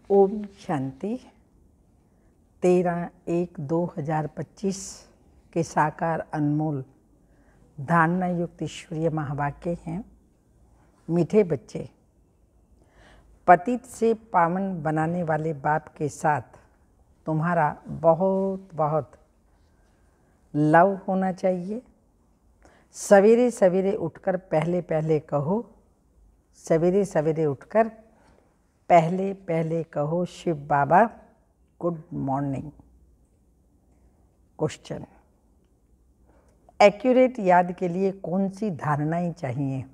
ओम शांति। 13/1/2025 के साकार अनमोल धारणा युक्त ईश्वरीय महावाक्य हैं। मीठे बच्चे, पतित से पावन बनाने वाले बाप के साथ तुम्हारा बहुत बहुत लव होना चाहिए। सवेरे सवेरे उठकर पहले पहले कहो, सवेरे सवेरे उठकर पहले पहले कहो, शिव बाबा गुड मॉर्निंग। क्वेश्चन, एक्यूरेट याद के लिए कौन सी धारणाएं चाहिए?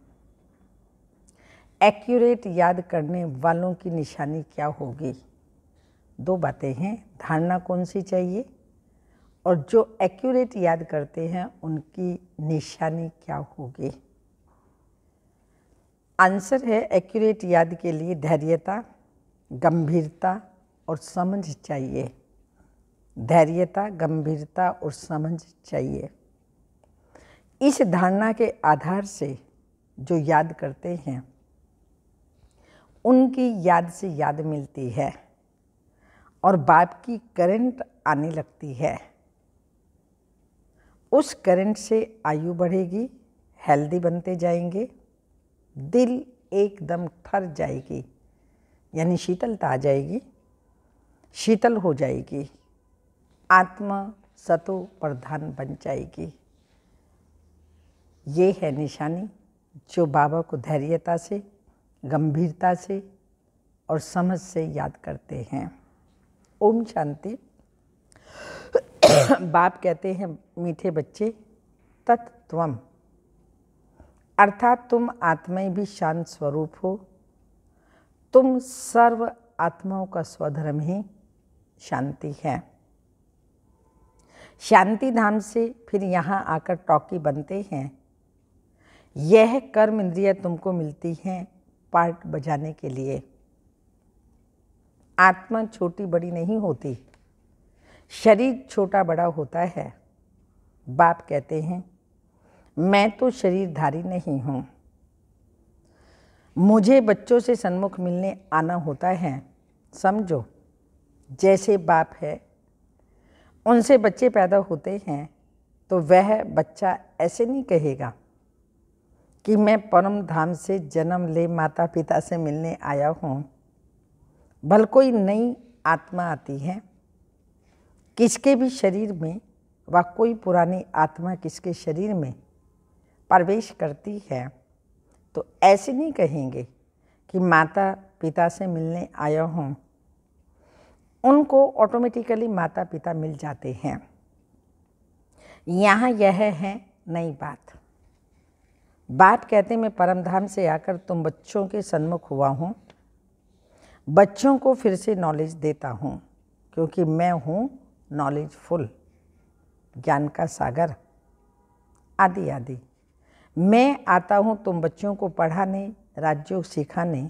एक्यूरेट याद करने वालों की निशानी क्या होगी? दो बातें हैं, धारणा कौन सी चाहिए और जो एक्यूरेट याद करते हैं उनकी निशानी क्या होगी? आंसर है, एक्यूरेट याद के लिए धैर्यता, गंभीरता और समझ चाहिए। धैर्यता, गंभीरता और समझ चाहिए। इस धारणा के आधार से जो याद करते हैं उनकी याद से याद मिलती है और बाप की करंट आने लगती है। उस करंट से आयु बढ़ेगी, हेल्दी बनते जाएंगे, दिल एकदम ठर जाएगी, यानी शीतलता आ जाएगी, शीतल हो जाएगी, आत्मा सतो प्रधान बन जाएगी। ये है निशानी जो बाबा को धैर्यता से, गंभीरता से और समझ से याद करते हैं। ओम शांति। बाप कहते हैं, मीठे बच्चे, तत्त्वम अर्थात तुम आत्माएं भी शांत स्वरूप हो। तुम सर्व आत्माओं का स्वधर्म ही शांति है। शांति धाम से फिर यहाँ आकर टॉकी बनते हैं। यह कर्म इंद्रिय तुमको मिलती हैं पार्ट बजाने के लिए। आत्मा छोटी बड़ी नहीं होती, शरीर छोटा बड़ा होता है। बाप कहते हैं, मैं तो शरीरधारी नहीं हूँ, मुझे बच्चों से सन्मुख मिलने आना होता है। समझो, जैसे बाप है उनसे बच्चे पैदा होते हैं तो वह बच्चा ऐसे नहीं कहेगा कि मैं परम धाम से जन्म ले माता पिता से मिलने आया हूँ। भल कोई नई आत्मा आती है किसके भी शरीर में, व कोई पुरानी आत्मा किसके शरीर में प्रवेश करती है तो ऐसे नहीं कहेंगे कि माता पिता से मिलने आया हूँ। उनको ऑटोमेटिकली माता पिता मिल जाते हैं। यहाँ यह है नई बात। बाप कहते, मैं परमधाम से आकर तुम बच्चों के सन्मुख हुआ हूँ, बच्चों को फिर से नॉलेज देता हूँ, क्योंकि मैं हूँ नॉलेजफुल, ज्ञान का सागर आदि आदि। मैं आता हूँ तुम बच्चों को पढ़ाने, राजयोग सिखाने।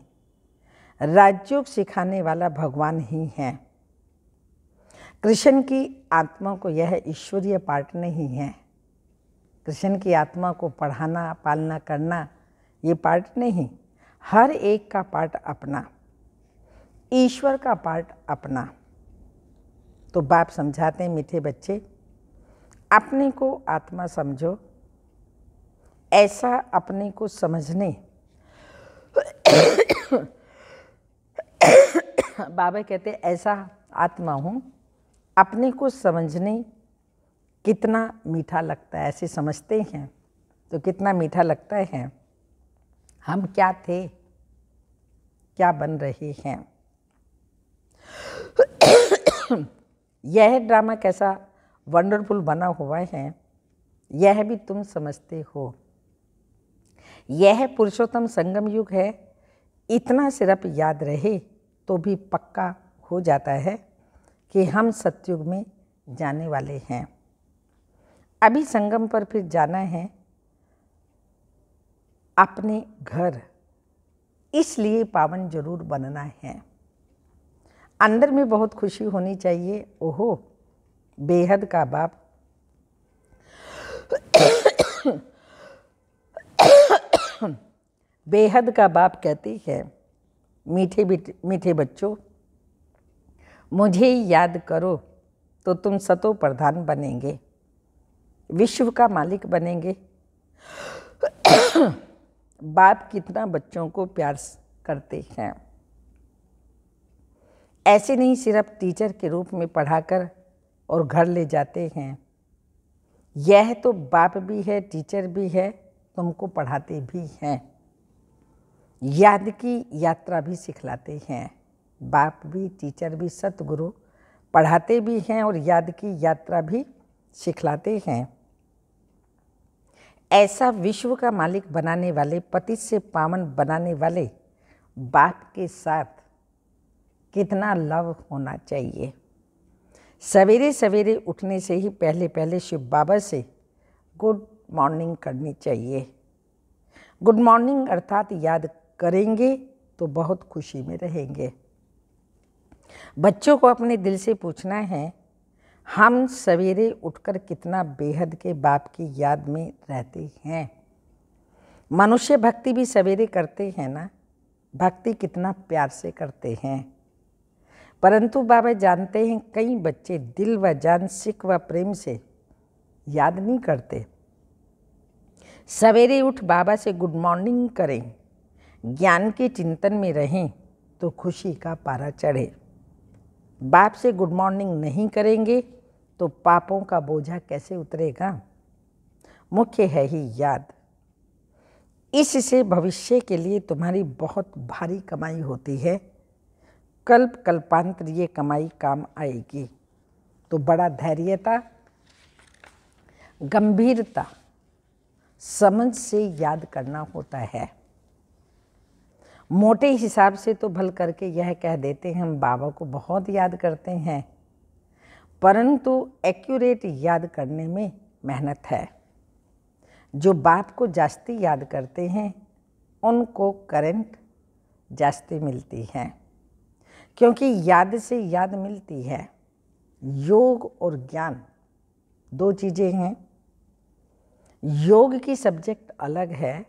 राजयोग सिखाने वाला भगवान ही है। कृष्ण की आत्मा को यह ईश्वरीय पार्ट नहीं है। कृष्ण की आत्मा को पढ़ाना, पालना करना ये पार्ट नहीं। हर एक का पार्ट अपना, ईश्वर का पार्ट अपना। तो बाप समझाते हैं, मीठे बच्चे, अपने को आत्मा समझो। ऐसा अपने को समझने बाबा कहते, ऐसा आत्मा हूँ, अपने को समझने कितना मीठा लगता है। ऐसे समझते हैं तो कितना मीठा लगता है। हम क्या थे, क्या बन रहे हैं। यह ड्रामा कैसा वंडरफुल बना हुआ है, यह भी तुम समझते हो। यह पुरुषोत्तम संगम युग है। इतना सिर्फ याद रहे तो भी पक्का हो जाता है कि हम सतयुग में जाने वाले हैं। अभी संगम पर फिर जाना है अपने घर, इसलिए पावन जरूर बनना है। अंदर में बहुत खुशी होनी चाहिए। ओहो, बेहद का बाप बेहद का बाप कहती है, मीठे बच्चों, मुझे याद करो तो तुम सतो प्रधान बनेंगे, विश्व का मालिक बनेंगे। बाप कितना बच्चों को प्यार करते हैं। ऐसे नहीं सिर्फ टीचर के रूप में पढ़ाकर और घर ले जाते हैं। यह तो बाप भी है, टीचर भी है, तुमको पढ़ाते भी हैं, याद की यात्रा भी सिखलाते हैं। बाप भी, टीचर भी, सतगुरु पढ़ाते भी हैं और याद की यात्रा भी सिखलाते हैं। ऐसा विश्व का मालिक बनाने वाले, पतित से पावन बनाने वाले बाप के साथ कितना लव होना चाहिए। सवेरे सवेरे उठने से ही पहले पहले शिव बाबा से गुड मॉर्निंग करनी चाहिए। गुड मॉर्निंग अर्थात याद करेंगे तो बहुत खुशी में रहेंगे। बच्चों को अपने दिल से पूछना है, हम सवेरे उठकर कितना बेहद के बाप की याद में रहते हैं। मनुष्य भक्ति भी सवेरे करते हैं ना, भक्ति कितना प्यार से करते हैं। परंतु बाबा जानते हैं कई बच्चे दिल व जान, सिक व प्रेम से याद नहीं करते। सवेरे उठ बाबा से गुड मॉर्निंग करें, ज्ञान के चिंतन में रहें तो खुशी का पारा चढ़े। बाप से गुड मॉर्निंग नहीं करेंगे तो पापों का बोझा कैसे उतरेगा। मुख्य है ही याद। इससे भविष्य के लिए तुम्हारी बहुत भारी कमाई होती है। कल्प कल्पांतर ये कमाई काम आएगी। तो बड़ा धैर्यता, गंभीरता, समझ से याद करना होता है। मोटे हिसाब से तो भल करके यह कह देते हैं हम बाबा को बहुत याद करते हैं, परंतु एक्यूरेट याद करने में मेहनत है। जो बाप को जास्ती याद करते हैं उनको करंट जास्ती मिलती है, क्योंकि याद से याद मिलती है। योग और ज्ञान दो चीज़ें हैं। योग की सब्जेक्ट अलग है,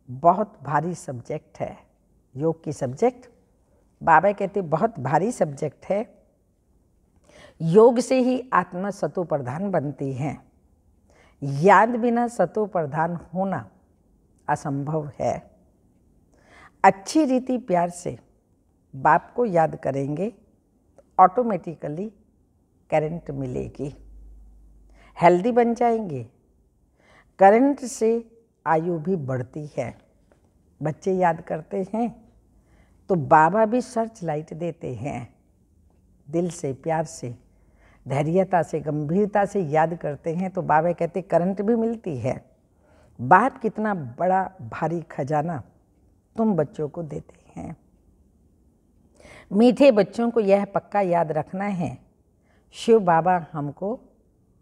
बहुत भारी सब्जेक्ट है। योग की सब्जेक्ट बाबा कहते बहुत भारी सब्जेक्ट है। योग से ही आत्मा सतो प्रधान बनती है। याद बिना सतो प्रधान होना असंभव है। अच्छी रीति प्यार से बाप को याद करेंगे तो ऑटोमेटिकली करंट मिलेगी, हेल्दी बन जाएंगे। करंट से आयु भी बढ़ती है। बच्चे याद करते हैं तो बाबा भी सर्च लाइट देते हैं। दिल से, प्यार से, धैर्यता से, गंभीरता से याद करते हैं तो बाबा कहते करंट भी मिलती है। बाप कितना बड़ा भारी खजाना तुम बच्चों को देते हैं। मीठे बच्चों को यह पक्का याद रखना है, शिव बाबा हमको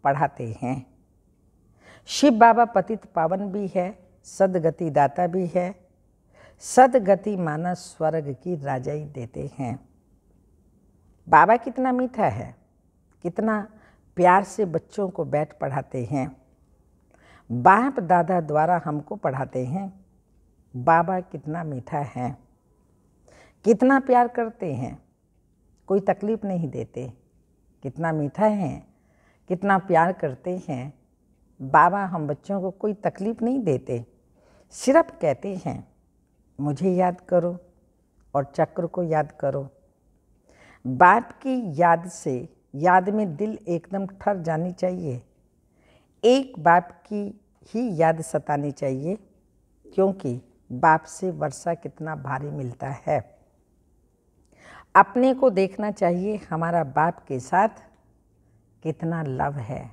पढ़ाते हैं। शिव बाबा पतित पावन भी है, सदगति दाता भी है। सदगति माना स्वर्ग की राजाई देते हैं। बाबा कितना मीठा है, कितना प्यार से बच्चों को बैठ पढ़ाते हैं। बाप दादा द्वारा हमको पढ़ाते हैं। बाबा कितना मीठा है, कितना प्यार करते हैं, कोई तकलीफ नहीं देते। कितना मीठा है, कितना प्यार करते हैं। बाबा हम बच्चों को कोई तकलीफ नहीं देते, सिर्फ कहते हैं मुझे याद करो और चक्र को याद करो। बाप की याद से, याद में दिल एकदम ठर जानी चाहिए। एक बाप की ही याद सतानी चाहिए, क्योंकि बाप से वर्षा कितना भारी मिलता है। अपने को देखना चाहिए हमारा बाप के साथ कितना लव है,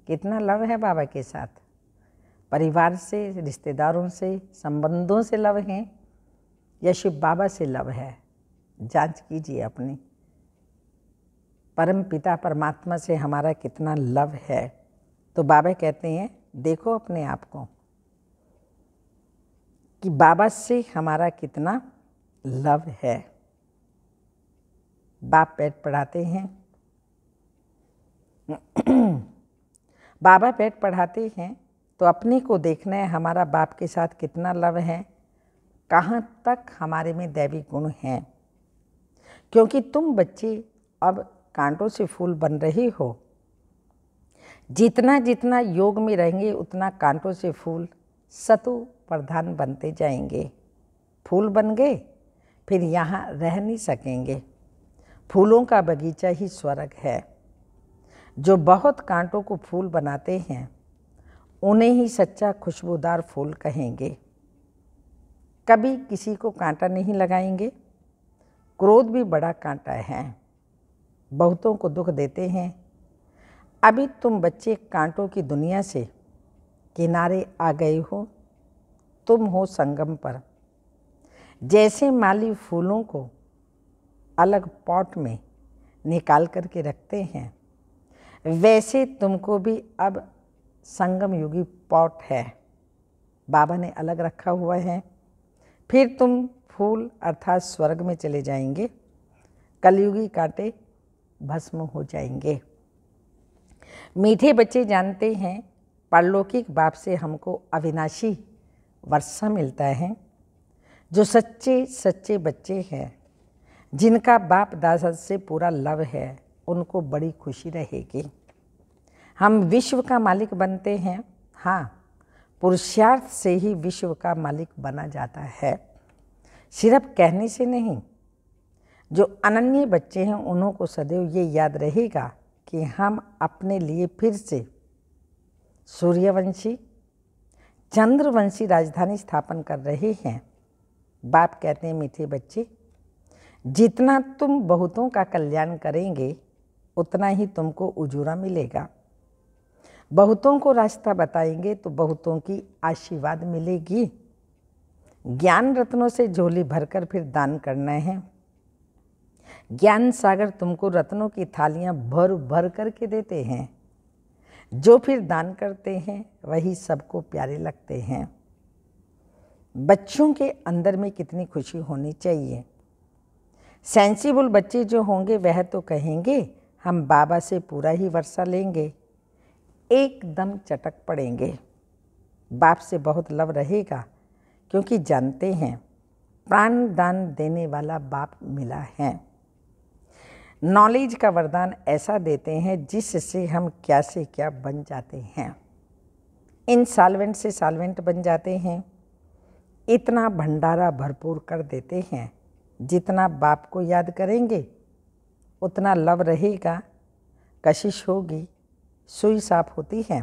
कितना लव है बाबा के साथ। परिवार से, रिश्तेदारों से, संबंधों से लव है या शिव बाबा से लव है, जांच कीजिए अपनी। परम पिता परमात्मा से हमारा कितना लव है। तो बाबा कहते हैं देखो अपने आप को कि बाबा से हमारा कितना लव है। बाप पेट पढ़ाते हैं, बाबा पेट पढ़ाते हैं तो अपने को देखना है हमारा बाप के साथ कितना लव है, कहाँ तक हमारे में दैवी गुण हैं। क्योंकि तुम बच्चे अब कांटों से फूल बन रहे हो। जितना जितना योग में रहेंगे उतना कांटों से फूल सतु प्रधान बनते जाएंगे। फूल बन गए फिर यहाँ रह नहीं सकेंगे। फूलों का बगीचा ही स्वर्ग है। जो बहुत कांटों को फूल बनाते हैं उन्हें ही सच्चा खुशबूदार फूल कहेंगे। कभी किसी को कांटा नहीं लगाएंगे। क्रोध भी बड़ा कांटा है, बहुतों को दुख देते हैं। अभी तुम बच्चे कांटों की दुनिया से किनारे आ गए हो। तुम हो संगम पर। जैसे माली फूलों को अलग पॉट में निकाल करके रखते हैं, वैसे तुमको भी अब संगम युगी पॉट है, बाबा ने अलग रखा हुआ है। फिर तुम फूल अर्थात स्वर्ग में चले जाएंगे। कलयुगी कांटे भस्म हो जाएंगे। मीठे बच्चे जानते हैं पारलौकिक बाप से हमको अविनाशी वर्षा मिलता है। जो सच्चे सच्चे बच्चे हैं, जिनका बाप दादा से पूरा लव है, उनको बड़ी खुशी रहेगी। हम विश्व का मालिक बनते हैं। हाँ, पुरुषार्थ से ही विश्व का मालिक बना जाता है, सिर्फ कहने से नहीं। जो अनन्य बच्चे हैं उन्हों को सदैव ये याद रहेगा कि हम अपने लिए फिर से सूर्यवंशी चंद्रवंशी राजधानी स्थापन कर रहे हैं। बाप कहते हैं मीठे बच्चे, जितना तुम बहुतों का कल्याण करेंगे उतना ही तुमको उजूरा मिलेगा। बहुतों को रास्ता बताएंगे तो बहुतों की आशीर्वाद मिलेगी। ज्ञान रत्नों से झोली भरकर फिर दान करना है। ज्ञान सागर तुमको रत्नों की थालियां भर भर करके देते हैं। जो फिर दान करते हैं वही सबको प्यारे लगते हैं। बच्चों के अंदर में कितनी खुशी होनी चाहिए। सेंसिबल बच्चे जो होंगे वह तो कहेंगे हम बाबा से पूरा ही वर्षा लेंगे, एकदम चटक पड़ेंगे। बाप से बहुत लव रहेगा क्योंकि जानते हैं प्राण दान देने वाला बाप मिला है। नॉलेज का वरदान ऐसा देते हैं जिससे हम क्या से क्या बन जाते हैं। इनसॉल्वेंट से सॉल्वेंट बन जाते हैं। इतना भंडारा भरपूर कर देते हैं। जितना बाप को याद करेंगे उतना लव रहेगा। कशिश होगी, सुई साफ होती है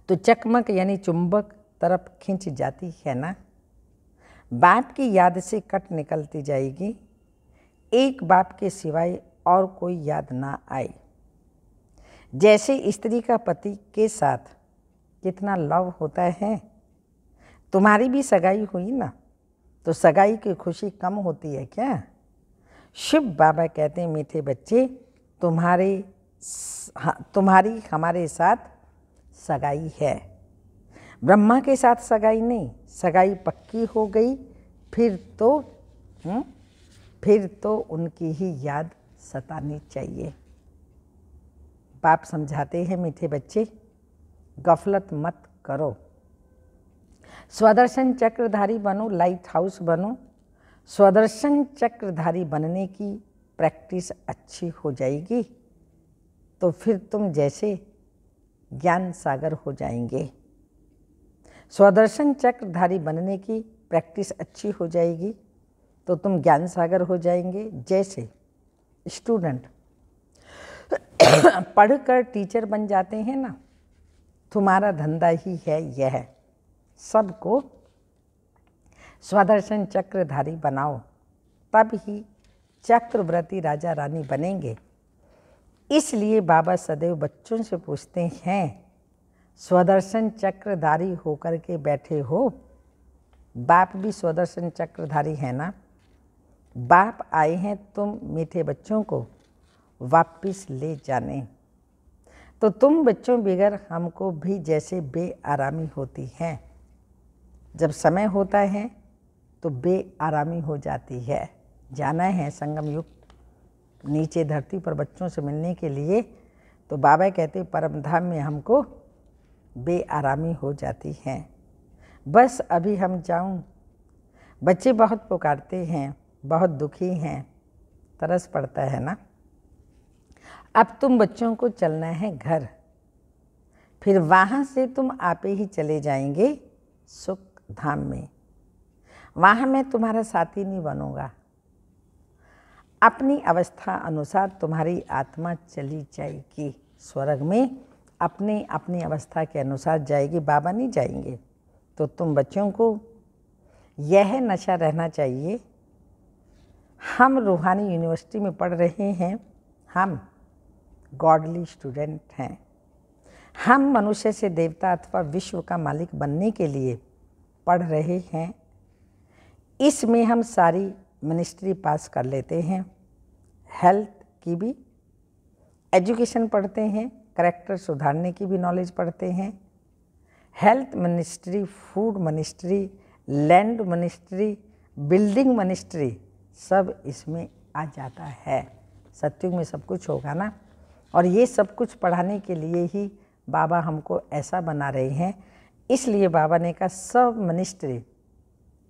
तो चकमक यानी चुंबक तरफ खींच जाती है ना। बाप की याद से कट निकलती जाएगी। एक बाप के सिवाय और कोई याद ना आए। जैसे स्त्री का पति के साथ कितना लव होता है। तुम्हारी भी सगाई हुई ना, तो सगाई की खुशी कम होती है क्या? शिव बाबा कहते हैं मीठे बच्चे, तुम्हारी हमारे साथ सगाई है। ब्रह्मा के साथ सगाई नहीं, सगाई पक्की हो गई फिर तो उनकी ही याद सतानी चाहिए। बाप समझाते हैं मीठे बच्चे, गफलत मत करो। स्वदर्शन चक्रधारी बनो, लाइट हाउस बनो। स्वदर्शन चक्रधारी बनने की प्रैक्टिस अच्छी हो जाएगी तो फिर तुम जैसे ज्ञान सागर हो जाएंगे। स्वदर्शन चक्रधारी बनने की प्रैक्टिस अच्छी हो जाएगी तो तुम ज्ञान सागर हो जाएंगे। जैसे स्टूडेंट पढ़कर टीचर बन जाते हैं ना, तुम्हारा धंधा ही है यह, सबको स्वदर्शन चक्रधारी बनाओ, तब ही चक्रवर्ती राजा रानी बनेंगे। इसलिए बाबा सदैव बच्चों से पूछते हैं, स्वदर्शन चक्रधारी होकर के बैठे हो? बाप भी स्वदर्शन चक्रधारी है ना। बाप आए हैं तुम मीठे बच्चों को वापिस ले जाने। तो तुम बच्चों बगैर हमको भी जैसे बेआरामी होती है। जब समय होता है तो बेआरामी हो जाती है। जाना है संगम युग नीचे धरती पर बच्चों से मिलने के लिए, तो बाबा कहते परम धाम में हमको बेआरामी हो जाती है। बस अभी हम जाऊं। बच्चे बहुत पुकारते हैं, बहुत दुखी हैं, तरस पड़ता है ना। अब तुम बच्चों को चलना है घर, फिर वहाँ से तुम आपे ही चले जाएंगे सुख धाम में। वहाँ मैं तुम्हारा साथी नहीं बनूंगा। अपनी अवस्था अनुसार तुम्हारी आत्मा चली जाएगी स्वर्ग में, अपनी अवस्था के अनुसार जाएगी, बाबा नहीं जाएंगे। तो तुम बच्चों को यह नशा रहना चाहिए। हम रूहानी यूनिवर्सिटी में पढ़ रहे हैं, हम गॉडली स्टूडेंट हैं। हम मनुष्य से देवता अथवा विश्व का मालिक बनने के लिए पढ़ रहे हैं। इसमें हम सारी मिनिस्ट्री पास कर लेते हैं, हेल्थ की भी एजुकेशन पढ़ते हैं, करैक्टर सुधारने की भी नॉलेज पढ़ते हैं, health ministry, food ministry, land ministry, building ministry, सब इसमें आ जाता है। सत्युग में सब कुछ होगा ना। और ये सब कुछ पढ़ाने के लिए ही बाबा हमको ऐसा बना रहे हैं। इसलिए बाबा ने कहा सब मिनिस्ट्री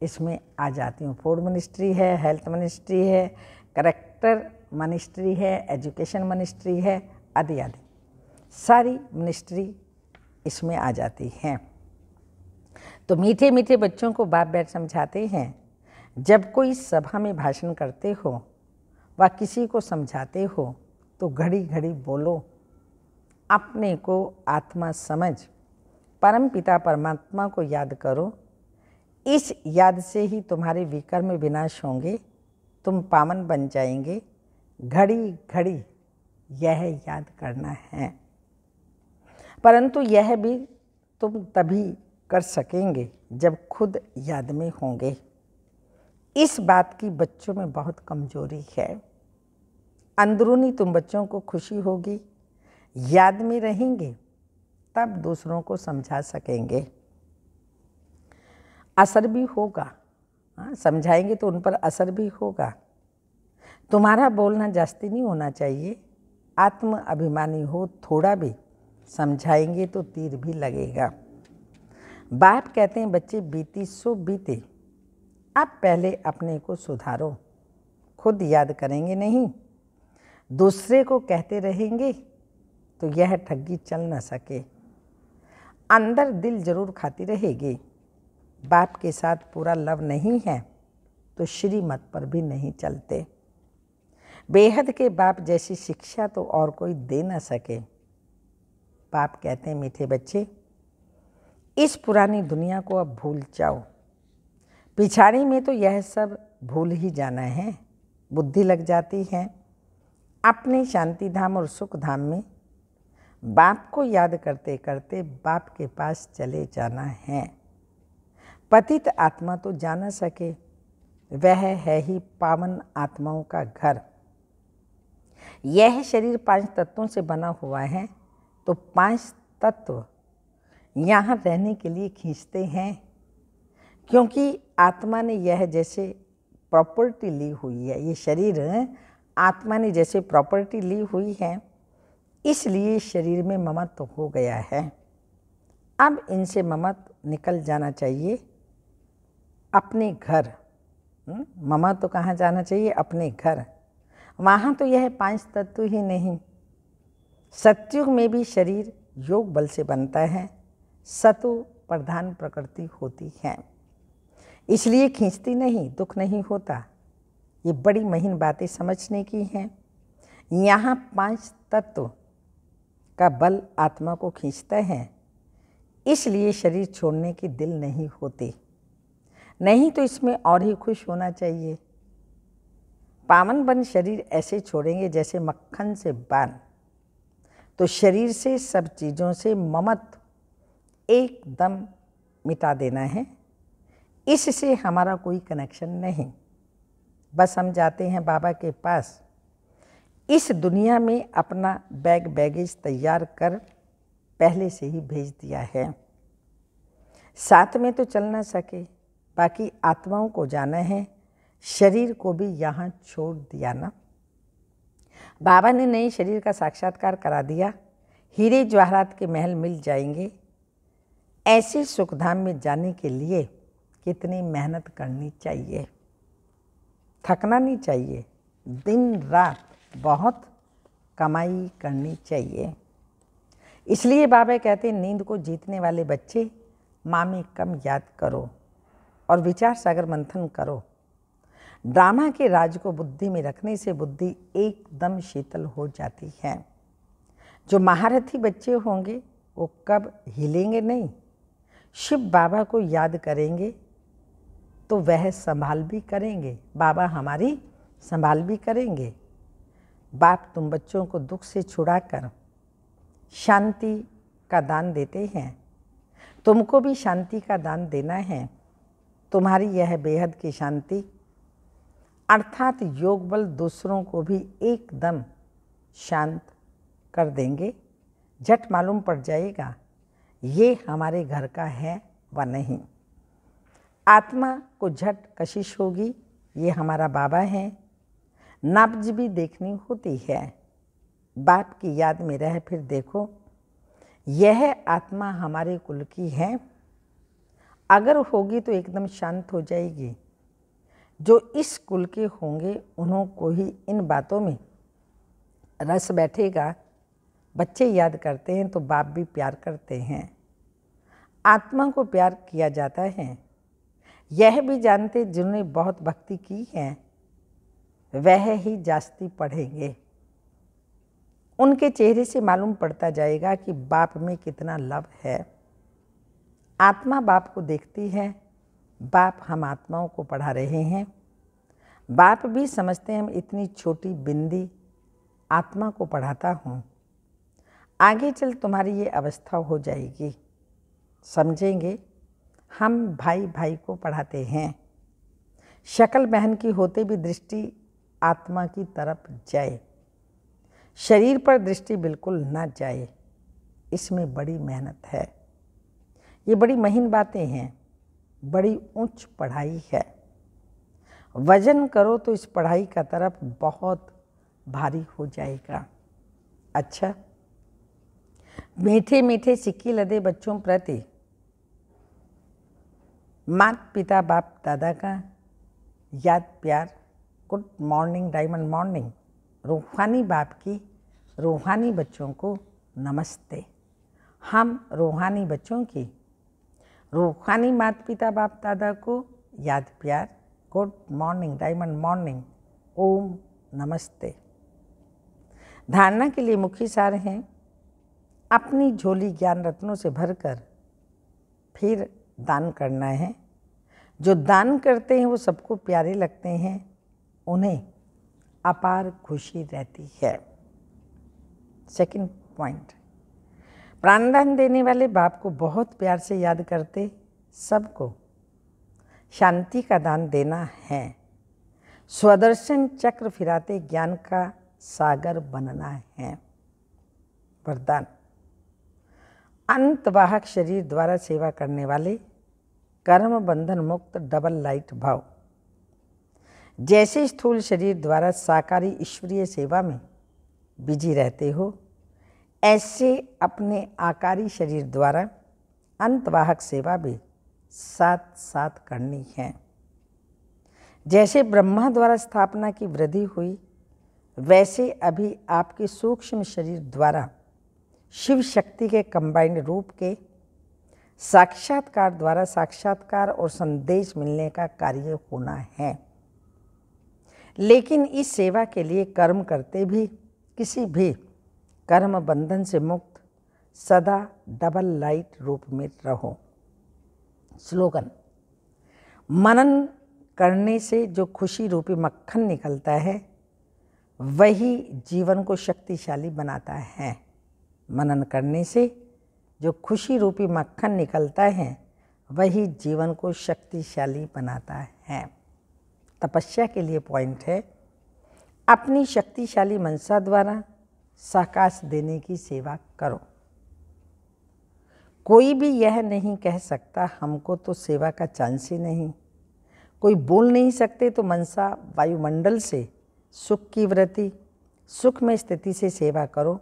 इसमें आ जाती हूँ। फूड मिनिस्ट्री है, हेल्थ मिनिस्ट्री है, करेक्टर मिनिस्ट्री है, एजुकेशन मिनिस्ट्री है, आदि आदि सारी मिनिस्ट्री इसमें आ जाती हैं। तो मीठे मीठे बच्चों को बाप बैठ समझाते हैं, जब कोई सभा में भाषण करते हो व किसी को समझाते हो तो घड़ी घड़ी बोलो, अपने को आत्मा समझ परम पिता परमात्मा को याद करो। इस याद से ही तुम्हारे विकर्म विनाश होंगे, तुम पावन बन जाएंगे। घड़ी घड़ी यह याद करना है। परंतु यह भी तुम तभी कर सकेंगे जब खुद याद में होंगे। इस बात की बच्चों में बहुत कमजोरी है। अंदरूनी तुम बच्चों को खुशी होगी, याद में रहेंगे, तब दूसरों को समझा सकेंगे, असर भी होगा। समझाएंगे तो उन पर असर भी होगा। तुम्हारा बोलना जास्ती नहीं होना चाहिए। आत्म अभिमानी हो थोड़ा भी, समझाएंगे तो तीर भी लगेगा। बाप कहते हैं बच्चे बीती सो बीते, अब पहले अपने को सुधारो। खुद याद करेंगे नहीं, दूसरे को कहते रहेंगे तो यह ठगी चल न सके। अंदर दिल जरूर खाती रहेगी। बाप के साथ पूरा लव नहीं है तो श्रीमत पर भी नहीं चलते। बेहद के बाप जैसी शिक्षा तो और कोई दे न सके। बाप कहते हैं मीठे बच्चे, इस पुरानी दुनिया को अब भूल जाओ। पिछाड़ी में तो यह सब भूल ही जाना है। बुद्धि लग जाती है अपने शांति धाम और सुख धाम में। बाप को याद करते करते बाप के पास चले जाना है। पतित आत्मा तो जा न सके, वह है ही पावन आत्माओं का घर। यह शरीर 5 तत्वों से बना हुआ है, तो 5 तत्व यहाँ रहने के लिए खींचते हैं, क्योंकि आत्मा ने यह जैसे प्रॉपर्टी ली हुई है। ये शरीर आत्मा ने जैसे प्रॉपर्टी ली हुई है, इसलिए शरीर में ममत्व हो गया है। अब इनसे ममत्व निकल जाना चाहिए अपने घर। ममत्व तो कहाँ जाना चाहिए? अपने घर। वहाँ तो यह 5 तत्व ही नहीं। सतयुग में भी शरीर योग बल से बनता है, सतो प्रधान प्रकृति होती है, इसलिए खींचती नहीं, दुख नहीं होता। ये बड़ी महीन बातें समझने की हैं। यहाँ 5 तत्व का बल आत्मा को खींचता है, इसलिए शरीर छोड़ने की दिल नहीं होती। नहीं तो इसमें और ही खुश होना चाहिए। पावन बन शरीर ऐसे छोड़ेंगे जैसे मक्खन से बान। तो शरीर से सब चीज़ों से ममत्व एकदम मिटा देना है। इससे हमारा कोई कनेक्शन नहीं। बस हम जाते हैं बाबा के पास। इस दुनिया में अपना बैगेज तैयार कर पहले से ही भेज दिया है। साथ में तो चल ना सके, बाकी आत्माओं को जाना है, शरीर को भी यहाँ छोड़ दिया ना। बाबा ने नए शरीर का साक्षात्कार करा दिया। हीरे जवाहरात के महल मिल जाएंगे। ऐसे सुखधाम में जाने के लिए कितनी मेहनत करनी चाहिए, थकना नहीं चाहिए। दिन रात बहुत कमाई करनी चाहिए। इसलिए बाबा कहते हैं नींद को जीतने वाले बच्चे माँ में कम याद करो और विचार सागर मंथन करो। ड्रामा के राज को बुद्धि में रखने से बुद्धि एकदम शीतल हो जाती है। जो महारथी बच्चे होंगे वो कब हिलेंगे नहीं, शिव बाबा को याद करेंगे तो वह संभाल भी करेंगे, बाबा हमारी संभाल भी करेंगे। बाप तुम बच्चों को दुख से छुड़ाकर शांति का दान देते हैं, तुमको भी शांति का दान देना है। तुम्हारी यह बेहद की शांति अर्थात योग बल दूसरों को भी एकदम शांत कर देंगे। झट मालूम पड़ जाएगा ये हमारे घर का है व नहीं। आत्मा को झट कशिश होगी, ये हमारा बाबा है। नब्ज भी देखनी होती है। बाप की याद में रह फिर देखो यह आत्मा हमारे कुल की है। अगर होगी तो एकदम शांत हो जाएगी। जो इस कुल के होंगे उन्हों को ही इन बातों में रस बैठेगा। बच्चे याद करते हैं तो बाप भी प्यार करते हैं। आत्मा को प्यार किया जाता है। यह भी जानते जिन्होंने बहुत भक्ति की है वह ही जास्ती पढ़ेंगे। उनके चेहरे से मालूम पड़ता जाएगा कि बाप में कितना लव है। आत्मा बाप को देखती है। बाप हम आत्माओं को पढ़ा रहे हैं। बाप भी समझते हैं हम इतनी छोटी बिंदी आत्मा को पढ़ाता हूँ। आगे चल तुम्हारी ये अवस्था हो जाएगी, समझेंगे हम भाई भाई को पढ़ाते हैं। शक्ल बहन की होते भी दृष्टि आत्मा की तरफ जाए, शरीर पर दृष्टि बिल्कुल ना जाए। इसमें बड़ी मेहनत है। ये बड़ी महीन बातें हैं, बड़ी उच्च पढ़ाई है। वजन करो तो इस पढ़ाई का तरफ बहुत भारी हो जाएगा। अच्छा, मीठे मीठे सिक्के लदे बच्चों प्रति माता पिता बाप दादा का याद प्यार। Good morning diamond morning. रूहानी बाप की रूहानी बच्चों को नमस्ते। हम रूहानी बच्चों की रूहानी माता पिता बाप दादा को याद प्यार। Good morning diamond morning. Om नमस्ते। धारणा के लिए मुख्य सार हैं अपनी झोली ज्ञान रत्नों से भरकर फिर दान करना है। जो दान करते हैं वो सबको प्यारे लगते हैं, उन्हें अपार खुशी रहती है। सेकंड पॉइंट, प्राणदान देने वाले बाप को बहुत प्यार से याद करते सबको शांति का दान देना है। स्वदर्शन चक्र फिराते ज्ञान का सागर बनना है। वरदान, अंतवाहक शरीर द्वारा सेवा करने वाले कर्म बंधन मुक्त डबल लाइट भाव। जैसे स्थूल शरीर द्वारा साकारी ईश्वरीय सेवा में बिजी रहते हो, ऐसे अपने आकारी शरीर द्वारा अंतवाहक सेवा भी साथ साथ करनी है। जैसे ब्रह्मा द्वारा स्थापना की वृद्धि हुई, वैसे अभी आपके सूक्ष्म शरीर द्वारा शिव शक्ति के कंबाइंड रूप के साक्षात्कार द्वारा साक्षात्कार और संदेश मिलने का कार्य होना है। लेकिन इस सेवा के लिए कर्म करते भी किसी भी कर्म बंधन से मुक्त सदा डबल लाइट रूप में रहो। स्लोगन, मनन करने से जो खुशी रूपी मक्खन निकलता है वही जीवन को शक्तिशाली बनाता है। मनन करने से जो खुशी रूपी मक्खन निकलता है वही जीवन को शक्तिशाली बनाता है। तपस्या के लिए पॉइंट है अपनी शक्तिशाली मनसा द्वारा साकाश देने की सेवा करो। कोई भी यह नहीं कह सकता हमको तो सेवा का चांस ही नहीं। कोई बोल नहीं सकते तो मनसा वायुमंडल से सुख की वृत्ति, सुख में स्थिति से सेवा करो।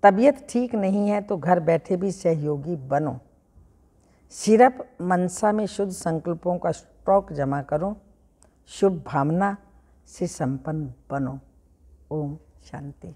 तबीयत ठीक नहीं है तो घर बैठे भी सहयोगी बनो। सिर्फ मनसा में शुद्ध संकल्पों का स्टॉक जमा करो। शुभ भावना से संपन्न बनो। ओम शांति।